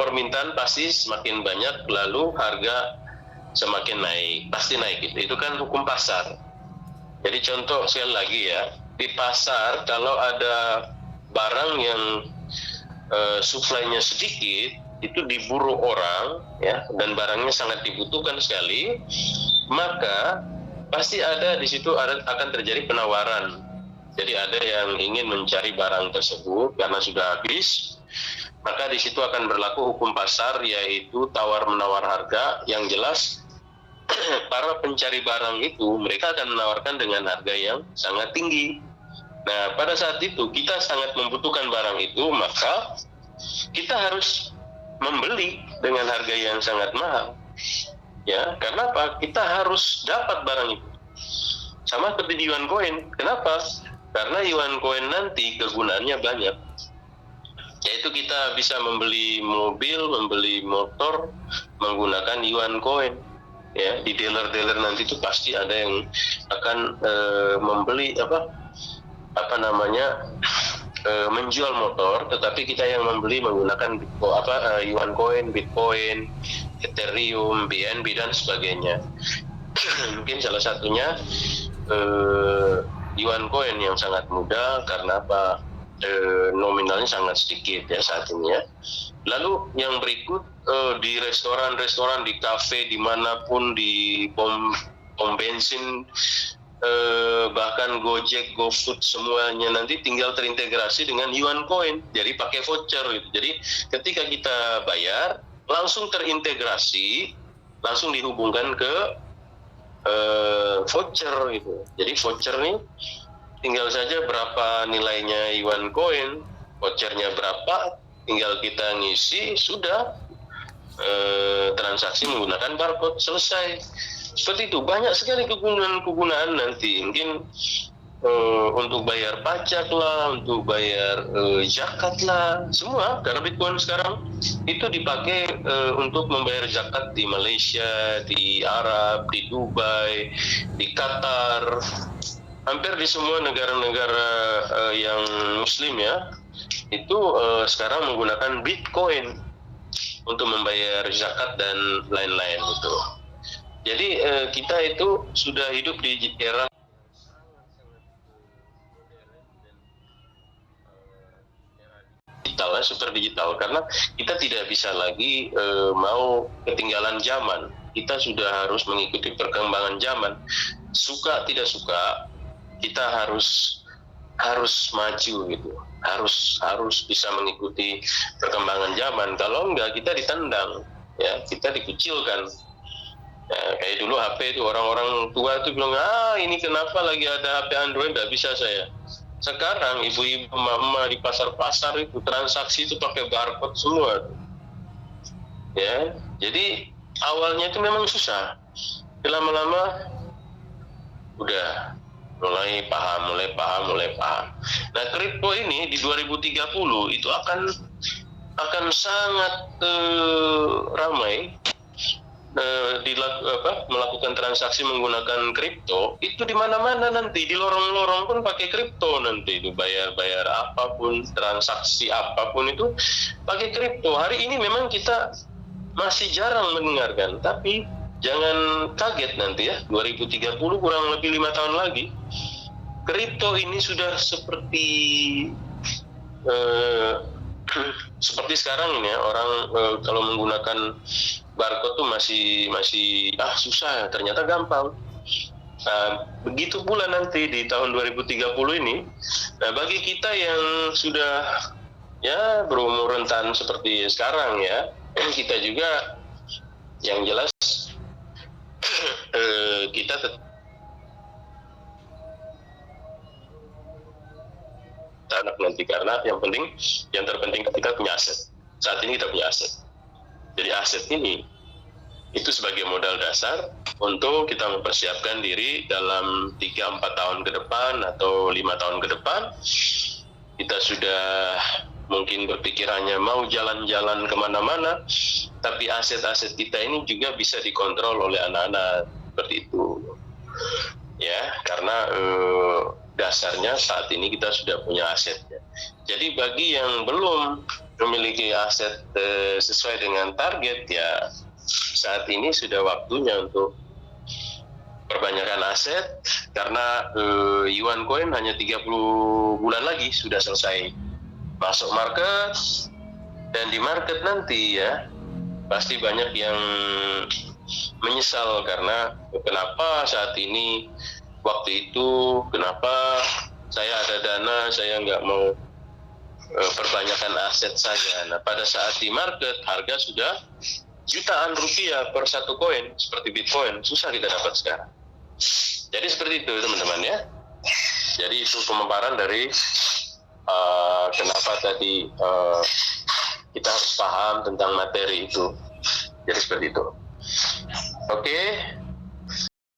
permintaan pasti semakin banyak, lalu harga semakin naik, pasti naik gitu. Itu kan hukum pasar. Jadi contoh sekali lagi ya, di pasar kalau ada barang yang suplainya sedikit, itu diburu orang ya, dan barangnya sangat dibutuhkan sekali, maka pasti ada di situ akan terjadi penawaran. Jadi ada yang ingin mencari barang tersebut karena sudah habis, maka di situ akan berlaku hukum pasar, yaitu tawar menawar harga. Yang jelas para pencari barang itu mereka akan menawarkan dengan harga yang sangat tinggi. Nah, pada saat itu kita sangat membutuhkan barang itu, maka kita harus membeli dengan harga yang sangat mahal. Ya, karena apa? Kita harus dapat barang itu. Sama seperti di yuan koin. Kenapa? Karena yuan koin nanti kegunaannya banyak. Yaitu kita bisa membeli mobil, membeli motor menggunakan yuan koin. Ya, di dealer-dealer nanti itu pasti ada yang akan membeli menjual motor, tetapi kita yang membeli menggunakan yuan koin, Bitcoin, Ethereum, BNB dan sebagainya. Mungkin salah satunya yuan koin yang sangat mudah karena apa? Nominalnya sangat sedikit ya saat ini ya. Lalu yang berikut, di restoran-restoran, di kafe, dimanapun, di pom bensin, bahkan Gojek, GoFood, semuanya nanti tinggal terintegrasi dengan yuan coin. Jadi pakai voucher gitu. Jadi ketika kita bayar langsung terintegrasi, langsung dihubungkan ke voucher gitu. Jadi voucher nih tinggal saja berapa nilainya yuan coin, vouchernya berapa, tinggal kita ngisi, sudah transaksi menggunakan barcode, selesai. Seperti itu. Banyak sekali kegunaan nanti. Mungkin untuk bayar pajak lah, untuk bayar zakat lah, semua. Karena Bitcoin sekarang itu dipakai untuk membayar zakat di Malaysia, di Arab, di Dubai, di Qatar, hampir di semua negara-negara yang Muslim ya. Itu sekarang menggunakan Bitcoin untuk membayar zakat dan lain-lain gitu. Jadi kita itu sudah hidup di era digital, super digital, karena kita tidak bisa lagi mau ketinggalan zaman. Kita sudah harus mengikuti perkembangan zaman. Suka tidak suka, kita harus maju gitu. Harus bisa mengikuti perkembangan zaman. Kalau enggak, kita ditendang, ya, kita dikucilkan. Kayak dulu HP itu orang-orang tua itu bilang, ini kenapa lagi ada HP Android, nggak bisa saya. Sekarang ibu-ibu, emak-emak di pasar-pasar itu transaksi itu pakai barcode semua. Ya, jadi awalnya itu memang susah. Lama-lama udah mulai paham. Nah, kripto ini di 2030 itu akan sangat ramai. Melakukan transaksi menggunakan kripto itu di mana-mana nanti, di lorong-lorong pun pakai kripto nanti, itu bayar apapun, transaksi apapun itu pakai kripto. Hari ini memang kita masih jarang mendengarkan, tapi jangan kaget nanti ya, 2030 kurang lebih 5 tahun lagi kripto ini sudah seperti sekarang ini ya, orang kalau menggunakan barcode tuh masih susah, ternyata gampang. Nah, begitu pula nanti di tahun 2030 ini. Nah, bagi kita yang sudah ya berumur rentan seperti sekarang ya, kita juga yang jelas kita anak nanti, karena yang terpenting kita punya aset. Saat ini kita punya aset. Jadi aset ini itu sebagai modal dasar untuk kita mempersiapkan diri dalam 3-4 tahun ke depan atau 5 tahun ke depan. Kita sudah mungkin berpikirannya mau jalan-jalan kemana-mana, tapi aset-aset kita ini juga bisa dikontrol oleh anak-anak, seperti itu. Ya, karena dasarnya saat ini kita sudah punya asetnya. Jadi bagi yang belum memiliki aset sesuai dengan target, ya saat ini sudah waktunya untuk perbanyakkan aset, karena Yuan Coin hanya 30 bulan lagi sudah selesai masuk market, dan di market nanti ya pasti banyak yang menyesal karena kenapa saat ini, waktu itu kenapa saya ada dana, saya nggak mau perbanyakkan aset saya. Nah, pada saat di market harga sudah jutaan rupiah per satu koin seperti Bitcoin, susah kita dapat sekarang. Jadi seperti itu teman-teman ya. Jadi itu pemaparan dari kenapa tadi kita harus paham tentang materi itu. Jadi seperti itu. Oke.